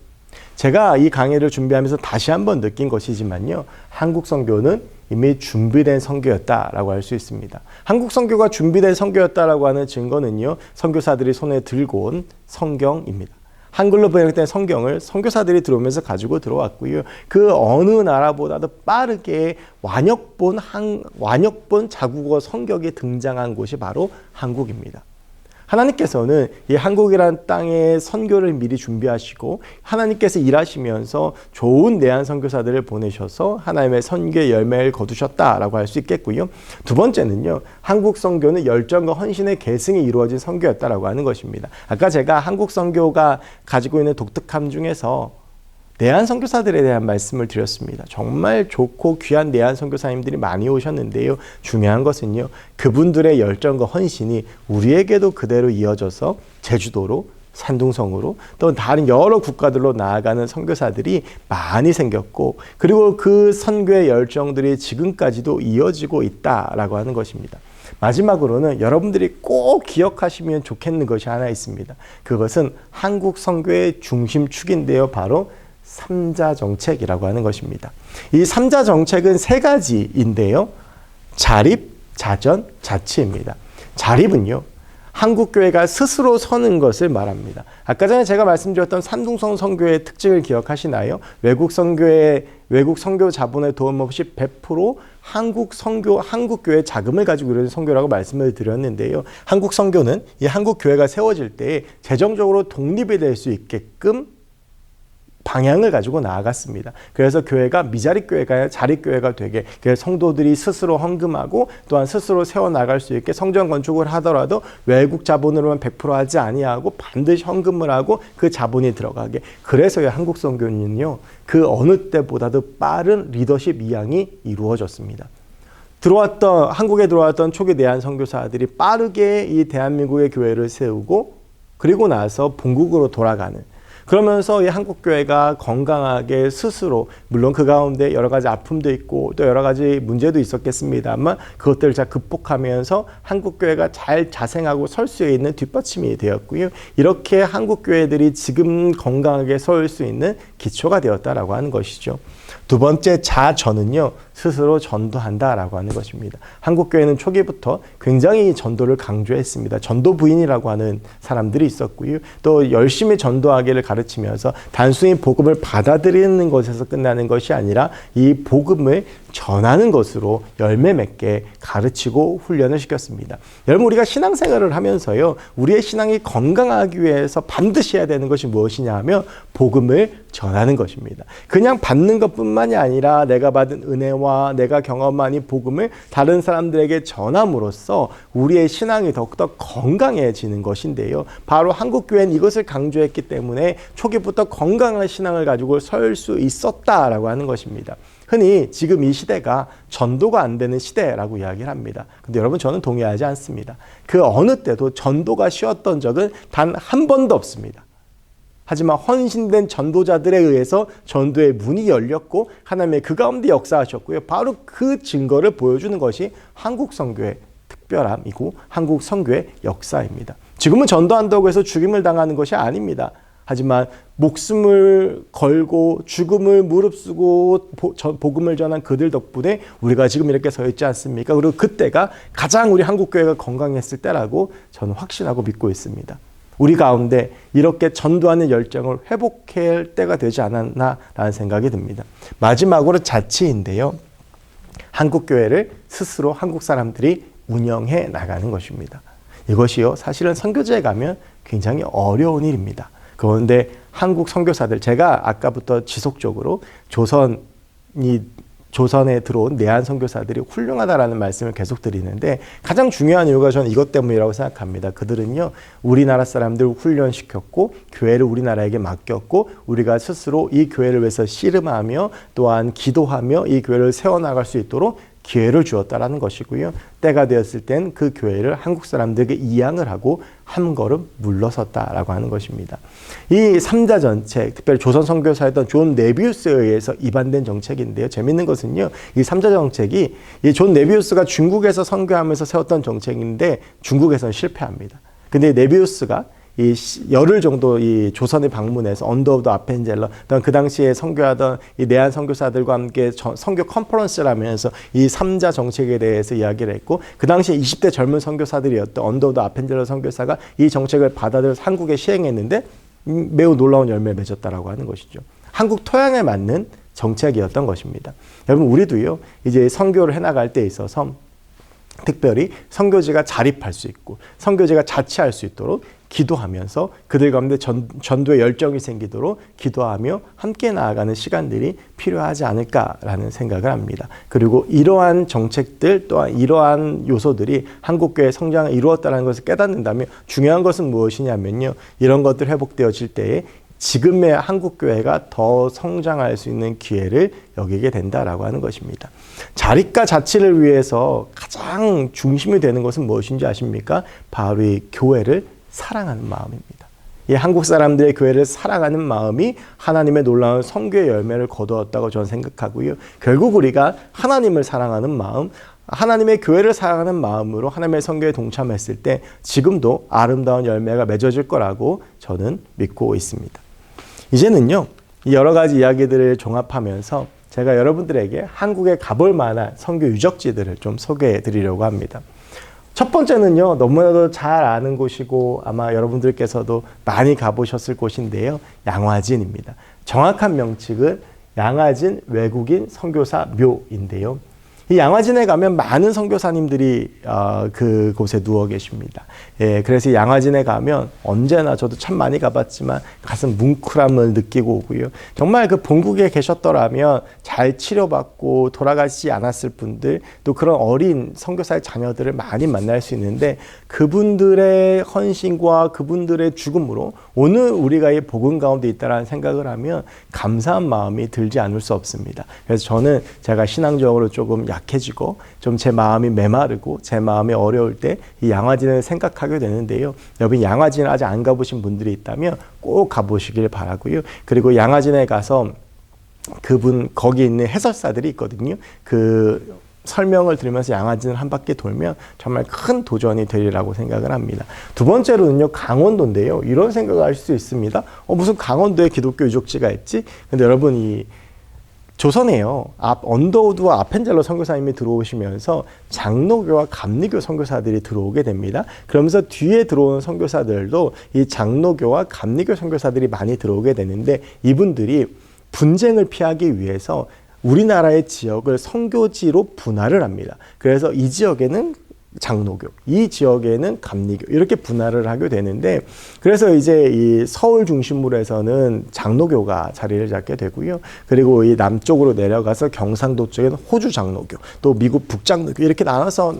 제가 이 강의를 준비하면서 다시 한번 느낀 것이지만요, 한국 선교는 이미 준비된 선교였다라고 할 수 있습니다. 한국 선교가 준비된 선교였다라고 하는 증거는요, 선교사들이 손에 들고 온 성경입니다. 한글로 번역된 성경을 선교사들이 들어오면서 가지고 들어왔고요. 그 어느 나라보다도 빠르게 완역본 자국어 성경이 등장한 곳이 바로 한국입니다. 하나님께서는 이 한국이라는 땅에 선교를 미리 준비하시고 하나님께서 일하시면서 좋은 내한 선교사들을 보내셔서 하나님의 선교의 열매를 거두셨다라고 할 수 있겠고요. 두 번째는요, 한국 선교는 열정과 헌신의 계승이 이루어진 선교였다라고 하는 것입니다. 아까 제가 한국 선교가 가지고 있는 독특함 중에서 내한 선교사들에 대한 말씀을 드렸습니다. 정말 좋고 귀한 내한 선교사님들이 많이 오셨는데요. 중요한 것은요, 그분들의 열정과 헌신이 우리에게도 그대로 이어져서 제주도로, 산둥성으로, 또 다른 여러 국가들로 나아가는 선교사들이 많이 생겼고, 그리고 그 선교의 열정들이 지금까지도 이어지고 있다라고 하는 것입니다. 마지막으로는 여러분들이 꼭 기억하시면 좋겠는 것이 하나 있습니다. 그것은 한국 선교의 중심축인데요. 바로 3자 정책이라고 하는 것입니다. 이 3자 정책은 세 가지인데요. 자립, 자전, 자치입니다. 자립은요, 한국교회가 스스로 서는 것을 말합니다. 아까 전에 제가 말씀드렸던 산둥성 선교의 특징을 기억하시나요? 외국 선교 자본의 도움 없이 100% 한국교회 자금을 가지고 이루어진 선교라고 말씀을 드렸는데요. 한국 선교는 이 한국교회가 세워질 때 재정적으로 독립이 될 수 있게끔 방향을 가지고 나아갔습니다. 그래서 교회가 미자립교회가 아니라 자립교회가 되게, 그래서 성도들이 스스로 헌금하고 또한 스스로 세워나갈 수 있게 성전 건축을 하더라도 외국 자본으로만 100% 하지 아니하고 반드시 헌금을 하고 그 자본이 들어가게. 그래서요, 한국 선교는요, 그 어느 때보다도 빠른 리더십 이양이 이루어졌습니다. 한국에 들어왔던 초기 내한 선교사들이 빠르게 이 대한민국의 교회를 세우고, 그리고 나서 본국으로 돌아가는, 그러면서 이 한국교회가 건강하게 스스로, 물론 그 가운데 여러 가지 아픔도 있고 또 여러 가지 문제도 있었겠습니다만 그것들을 잘 극복하면서 한국교회가 잘 자생하고 설 수 있는 뒷받침이 되었고요. 이렇게 한국교회들이 지금 건강하게 설 수 있는 기초가 되었다라고 하는 것이죠. 두 번째, 자전은요, 스스로 전도한다라고 하는 것입니다. 한국교회는 초기부터 굉장히 전도를 강조했습니다. 전도 부인이라고 하는 사람들이 있었고요. 또 열심히 전도하기를 가르치면서 단순히 복음을 받아들이는 것에서 끝나는 것이 아니라 이 복음을 전하는 것으로 열매 맺게 가르치고 훈련을 시켰습니다. 여러분, 우리가 신앙생활을 하면서요, 우리의 신앙이 건강하기 위해서 반드시 해야 되는 것이 무엇이냐 하면 복음을 전하는 것입니다. 그냥 받는 것뿐만이 아니라 내가 받은 은혜와 내가 경험한 이 복음을 다른 사람들에게 전함으로써 우리의 신앙이 더욱더 건강해지는 것인데요. 바로 한국교회는 이것을 강조했기 때문에 초기부터 건강한 신앙을 가지고 설 수 있었다라고 하는 것입니다. 흔히 지금 이 시대가 전도가 안 되는 시대라고 이야기를 합니다. 근데 여러분, 저는 동의하지 않습니다. 그 어느 때도 전도가 쉬웠던 적은 단 한 번도 없습니다. 하지만 헌신된 전도자들에 의해서 전도의 문이 열렸고 하나님의 그 가운데 역사하셨고요. 바로 그 증거를 보여주는 것이 한국 선교의 특별함이고 한국 선교의 역사입니다. 지금은 전도한다고 해서 죽임을 당하는 것이 아닙니다. 하지만 목숨을 걸고 죽음을 무릅쓰고 복음을 전한 그들 덕분에 우리가 지금 이렇게 서 있지 않습니까? 그리고 그때가 가장 우리 한국교회가 건강했을 때라고 저는 확신하고 믿고 있습니다. 우리 가운데 이렇게 전도하는 열정을 회복할 때가 되지 않았나라는 생각이 듭니다. 마지막으로 자치인데요. 한국교회를 스스로 한국 사람들이 운영해 나가는 것입니다. 이것이요, 사실은 선교지에 가면 굉장히 어려운 일입니다. 그런데 한국 선교사들, 제가 아까부터 지속적으로 조선에 들어온 내한 선교사들이 훌륭하다라는 말씀을 계속 드리는데, 가장 중요한 이유가 저는 이것 때문이라고 생각합니다. 그들은요, 우리나라 사람들을 훈련시켰고 교회를 우리나라에게 맡겼고, 우리가 스스로 이 교회를 위해서 씨름하며 또한 기도하며 이 교회를 세워나갈 수 있도록 기회를 주었다라는 것이고요. 때가 되었을 땐 그 교회를 한국 사람들에게 이양을 하고 한 걸음 물러섰다라고 하는 것입니다. 이 3자 정책, 특별히 조선 선교사였던 존 네비우스에 의해서 입안된 정책인데요. 재밌는 것은요, 이 3자 정책이 이 존 네비우스가 중국에서 선교하면서 세웠던 정책인데 중국에서는 실패합니다. 근데 네비우스가 이 열흘 정도 이 조선에 방문해서 언더 오브 더 아펜젤러, 그 당시에 선교하던 이 내한 선교사들과 함께 선교 컨퍼런스를 하면서 이 3자 정책에 대해서 이야기를 했고, 그 당시에 20대 젊은 선교사들이었던 언더 오브 더 아펜젤러 선교사가 이 정책을 받아들여서 한국에 시행했는데 매우 놀라운 열매를 맺었다라고 하는 것이죠. 한국 토양에 맞는 정책이었던 것입니다. 여러분, 우리도요, 이제 선교를 해나갈 때 있어서 특별히 선교지가 자립할 수 있고 선교지가 자치할 수 있도록 기도하면서 그들 가운데 전도의 열정이 생기도록 기도하며 함께 나아가는 시간들이 필요하지 않을까라는 생각을 합니다. 그리고 이러한 정책들 또한 이러한 요소들이 한국교회의 성장을 이루었다는 것을 깨닫는다면 중요한 것은 무엇이냐면요, 이런 것들 회복되어질 때에 지금의 한국교회가 더 성장할 수 있는 기회를 여기게 된다라고 하는 것입니다. 자립과 자치를 위해서 가장 중심이 되는 것은 무엇인지 아십니까? 바로 이 교회를 사랑하는 마음입니다. 이 한국 사람들의 교회를 사랑하는 마음이 하나님의 놀라운 선교의 열매를 거두었다고 저는 생각하고요. 결국 우리가 하나님을 사랑하는 마음, 하나님의 교회를 사랑하는 마음으로 하나님의 선교에 동참했을 때 지금도 아름다운 열매가 맺어질 거라고 저는 믿고 있습니다. 이제는요, 여러 가지 이야기들을 종합하면서 제가 여러분들에게 한국에 가볼 만한 선교 유적지들을 좀 소개해 드리려고 합니다. 첫 번째는요, 너무나도 잘 아는 곳이고 아마 여러분들께서도 많이 가보셨을 곳인데요, 양화진입니다. 정확한 명칭은 양화진 외국인 선교사 묘인데요. 이 양화진에 가면 많은 선교사님들이 그곳에 누워 계십니다. 예, 그래서 양화진에 가면 언제나 저도 참 많이 가봤지만 가슴 뭉클함을 느끼고 오고요. 정말 그 본국에 계셨더라면 잘 치료받고 돌아가시지 않았을 분들, 또 그런 어린 선교사의 자녀들을 많이 만날 수 있는데 그분들의 헌신과 그분들의 죽음으로 오늘 우리가 이 복음 가운데 있다는 생각을 하면 감사한 마음이 들지 않을 수 없습니다. 그래서 저는 제가 신앙적으로 조금 약해지고 좀 제 마음이 메마르고 제 마음이 어려울 때 이 양화진을 생각하게 되는데요. 여러분, 양화진을 아직 안 가보신 분들이 있다면 꼭 가보시길 바라고요. 그리고 양화진에 가서 거기 있는 해설사들이 있거든요. 그 설명을 들으면서 양화진을 한 바퀴 돌면 정말 큰 도전이 되리라고 생각을 합니다. 두 번째로는요, 강원도인데요. 이런 생각을 할 수 있습니다. 무슨 강원도에 기독교 유적지가 있지? 근데 여러분, 이 조선에요, 언더우드와 아펜젤러 선교사님이 들어오시면서 장로교와 감리교 선교사들이 들어오게 됩니다. 그러면서 뒤에 들어오는 선교사들도 이 장로교와 감리교 선교사들이 많이 들어오게 되는데 이분들이 분쟁을 피하기 위해서 우리나라의 지역을 선교지로 분할을 합니다. 그래서 이 지역에는 장로교, 이 지역에는 감리교 이렇게 분할을 하게 되는데, 그래서 이제 이 서울 중심으로 해서는 장로교가 자리를 잡게 되고요. 그리고 이 남쪽으로 내려가서 경상도 쪽에는 호주 장로교, 또 미국 북장로교 이렇게 나눠서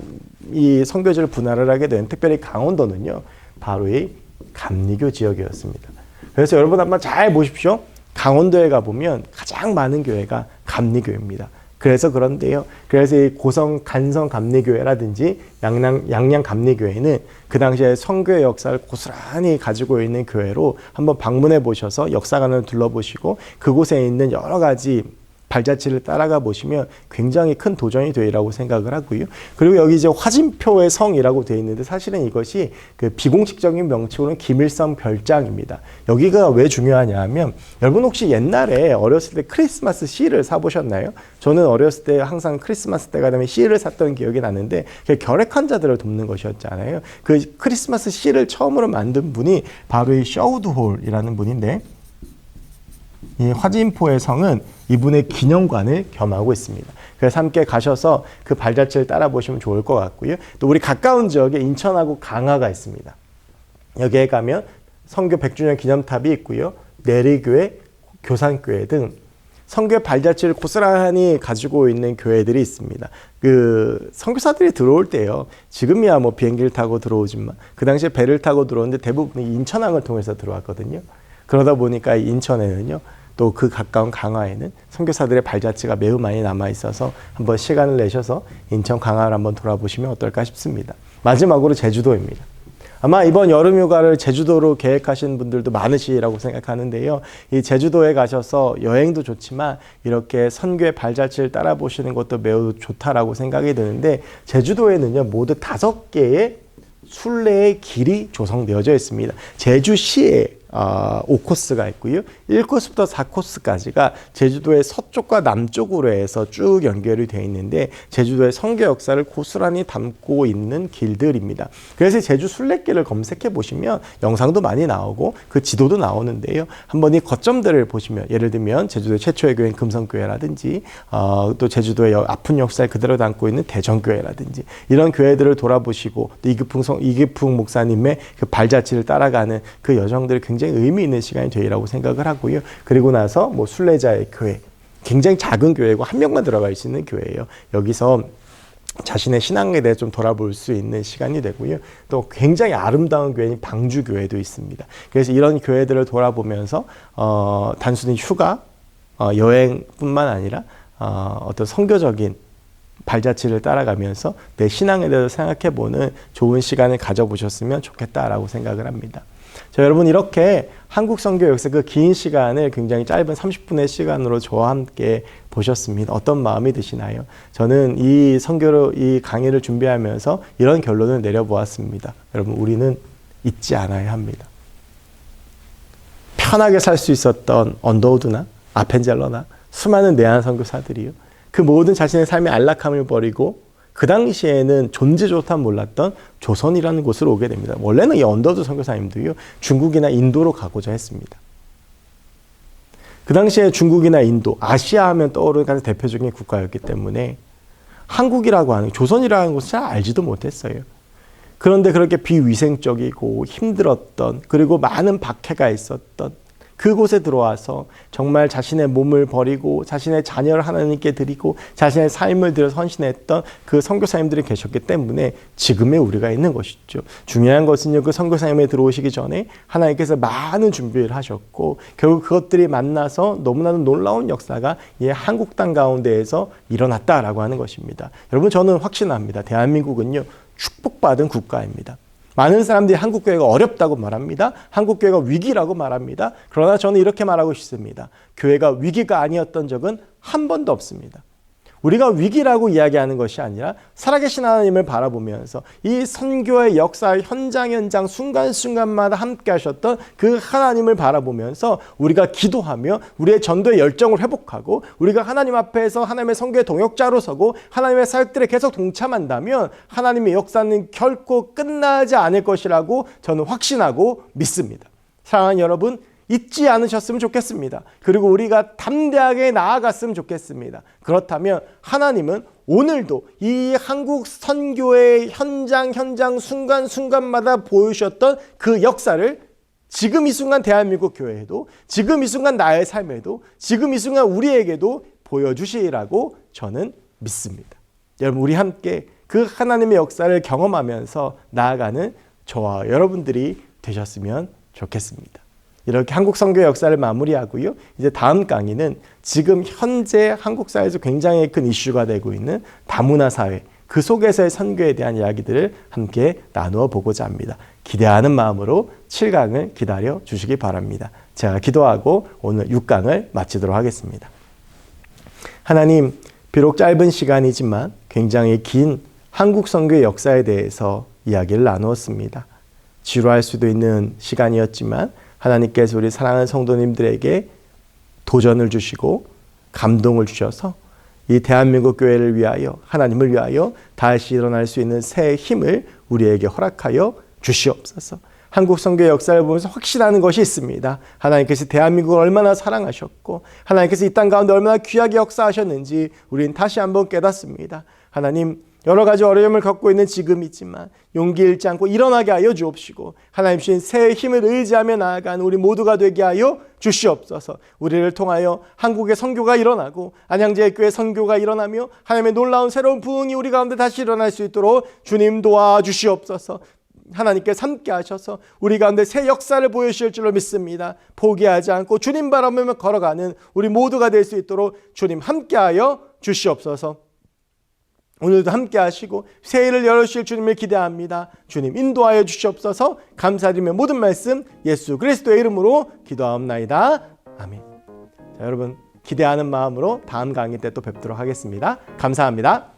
이 선교지를 분할을 하게 된, 특별히 강원도는요, 바로 이 감리교 지역이었습니다. 그래서 여러분 한번 잘 보십시오. 강원도에 가보면 가장 많은 교회가 감리교입니다. 그래서 그런데요. 그래서 이 고성 간성 감리교회라든지 양양 감리교회는 그 당시에 선교의 역사를 고스란히 가지고 있는 교회로 한번 방문해 보셔서 역사관을 둘러보시고 그곳에 있는 여러 가지 발자취를 따라가 보시면 굉장히 큰 도전이 되리라고 생각을 하고요. 그리고 여기 이제 화진표의 성이라고 되어 있는데 사실은 이것이 그 비공식적인 명칭으로는 김일성 별장입니다. 여기가 왜 중요하냐 하면, 여러분 혹시 옛날에 어렸을 때 크리스마스 시를 사보셨나요? 저는 어렸을 때 항상 크리스마스 때가 되면 시를 샀던 기억이 나는데 결핵 환자들을 돕는 것이었잖아요. 그 크리스마스 시를 처음으로 만든 분이 바로 이 셔우드 홀이라는 분인데, 이 화진포의 성은 이분의 기념관을 겸하고 있습니다. 그래서 함께 가셔서 그 발자취를 따라 보시면 좋을 것 같고요. 또 우리 가까운 지역에 인천하고 강화가 있습니다. 여기에 가면 선교 100주년 기념탑이 있고요. 내리교회, 교산교회 등 선교 발자취를 고스란히 가지고 있는 교회들이 있습니다. 그 선교사들이 들어올 때요. 지금이야 뭐 비행기를 타고 들어오지만 그 당시에 배를 타고 들어오는데 대부분이 인천항을 통해서 들어왔거든요. 그러다 보니까 인천에는요. 또 그 가까운 강화에는 선교사들의 발자취가 매우 많이 남아 있어서 한번 시간을 내셔서 인천 강화를 한번 돌아보시면 어떨까 싶습니다. 마지막으로 제주도입니다. 아마 이번 여름 휴가를 제주도로 계획하신 분들도 많으시라고 생각하는데요. 이 제주도에 가셔서 여행도 좋지만 이렇게 선교의 발자취를 따라 보시는 것도 매우 좋다라고 생각이 드는데 제주도에는요 모두 5개의 순례의 길이 조성되어져 있습니다. 제주시에 5코스가 있고요. 1코스부터 4코스까지가 제주도의 서쪽과 남쪽으로 해서 쭉 연결이 되어 있는데 제주도의 선교 역사를 고스란히 담고 있는 길들입니다. 그래서 제주 순례길을 검색해 보시면 영상도 많이 나오고 그 지도도 나오는데요. 한번 이 거점들을 보시면 예를 들면 제주도의 최초의 교회인 금성교회라든지 또 제주도의 아픈 역사를 그대로 담고 있는 대전교회라든지 이런 교회들을 돌아보시고 또 이기풍 목사님의 그 발자취를 따라가는 그 여정들을 굉장히 의미 있는 시간이 되리라고 생각을 하고요. 그리고 나서 뭐 순례자의 교회, 굉장히 작은 교회고 한 명만 들어갈 수 있는 교회예요. 여기서 자신의 신앙에 대해 좀 돌아볼 수 있는 시간이 되고요. 또 굉장히 아름다운 교회인 방주교회도 있습니다. 그래서 이런 교회들을 돌아보면서 단순히 휴가, 여행뿐만 아니라 어떤 선교적인 발자취를 따라가면서 내 신앙에 대해서 생각해보는 좋은 시간을 가져보셨으면 좋겠다라고 생각을 합니다. 자, 여러분 이렇게 한국 선교 역사 그 긴 시간을 굉장히 짧은 30분의 시간으로 저와 함께 보셨습니다. 어떤 마음이 드시나요? 저는 이 강의를 준비하면서 이런 결론을 내려보았습니다. 여러분 우리는 잊지 않아야 합니다. 편하게 살 수 있었던 언더우드나 아펜젤러나 수많은 내한 선교사들이요. 그 모든 자신의 삶의 안락함을 버리고 그 당시에는 존재조차 몰랐던 조선이라는 곳으로 오게 됩니다. 원래는 이 언더우드 선교사님도요. 중국이나 인도로 가고자 했습니다. 그 당시에 중국이나 인도, 아시아 하면 떠오르는 가장 대표적인 국가였기 때문에 한국이라고 하는, 조선이라는 곳을 잘 알지도 못했어요. 그런데 그렇게 비위생적이고 힘들었던 그리고 많은 박해가 있었던 그곳에 들어와서 정말 자신의 몸을 버리고 자신의 자녀를 하나님께 드리고 자신의 삶을 들여 헌신했던 그 선교사님들이 계셨기 때문에 지금의 우리가 있는 것이죠. 중요한 것은요, 그 선교사님이 들어오시기 전에 하나님께서 많은 준비를 하셨고 결국 그것들이 만나서 너무나도 놀라운 역사가 이 한국 땅 가운데에서 일어났다라고 하는 것입니다. 여러분 저는 확신합니다. 대한민국은요 축복받은 국가입니다. 많은 사람들이 한국교회가 어렵다고 말합니다. 한국교회가 위기라고 말합니다. 그러나 저는 이렇게 말하고 싶습니다. 교회가 위기가 아니었던 적은 한 번도 없습니다. 우리가 위기라고 이야기하는 것이 아니라 살아계신 하나님을 바라보면서 이 선교의 역사 현장 순간순간마다 함께 하셨던 그 하나님을 바라보면서 우리가 기도하며 우리의 전도의 열정을 회복하고 우리가 하나님 앞에서 하나님의 선교의 동역자로 서고 하나님의 사역들에 계속 동참한다면 하나님의 역사는 결코 끝나지 않을 것이라고 저는 확신하고 믿습니다. 사랑하는 여러분, 잊지 않으셨으면 좋겠습니다. 그리고 우리가 담대하게 나아갔으면 좋겠습니다. 그렇다면 하나님은 오늘도 이 한국 선교의 현장 순간순간마다 보여주셨던 그 역사를 지금 이 순간 대한민국 교회에도 지금 이 순간 나의 삶에도 지금 이 순간 우리에게도 보여주시리라고 저는 믿습니다. 여러분 우리 함께 그 하나님의 역사를 경험하면서 나아가는 저와 여러분들이 되셨으면 좋겠습니다. 이렇게 한국 선교의 역사를 마무리하고요. 이제 다음 강의는 지금 현재 한국 사회에서 굉장히 큰 이슈가 되고 있는 다문화 사회, 그 속에서의 선교에 대한 이야기들을 함께 나누어 보고자 합니다. 기대하는 마음으로 7강을 기다려 주시기 바랍니다. 제가 기도하고 오늘 6강을 마치도록 하겠습니다. 하나님, 비록 짧은 시간이지만 굉장히 긴 한국 선교의 역사에 대해서 이야기를 나누었습니다. 지루할 수도 있는 시간이었지만 하나님께서 우리 사랑하는 성도님들에게 도전을 주시고 감동을 주셔서 이 대한민국 교회를 위하여 하나님을 위하여 다시 일어날 수 있는 새 힘을 우리에게 허락하여 주시옵소서. 한국 선교의 역사를 보면서 확신하는 것이 있습니다. 하나님께서 대한민국을 얼마나 사랑하셨고 하나님께서 이 땅 가운데 얼마나 귀하게 역사하셨는지 우리는 다시 한번 깨닫습니다. 하나님, 여러 가지 어려움을 겪고 있는 지금이지만 용기 잃지 않고 일어나게 하여 주옵시고 하나님 주신 새 힘을 의지하며 나아가는 우리 모두가 되게 하여 주시옵소서. 우리를 통하여 한국의 선교가 일어나고 안양제일교회 선교가 일어나며 하나님의 놀라운 새로운 부흥이 우리 가운데 다시 일어날 수 있도록 주님 도와주시옵소서. 하나님께서 함께 하셔서 우리 가운데 새 역사를 보여주실 줄로 믿습니다. 포기하지 않고 주님 바라보며 걸어가는 우리 모두가 될 수 있도록 주님 함께하여 주시옵소서. 오늘도 함께 하시고 새해를 열어주실 주님을 기대합니다. 주님 인도하여 주시옵소서. 감사드리며 모든 말씀 예수 그리스도의 이름으로 기도하옵나이다. 아멘. 자, 여러분 기대하는 마음으로 다음 강의 때 또 뵙도록 하겠습니다. 감사합니다.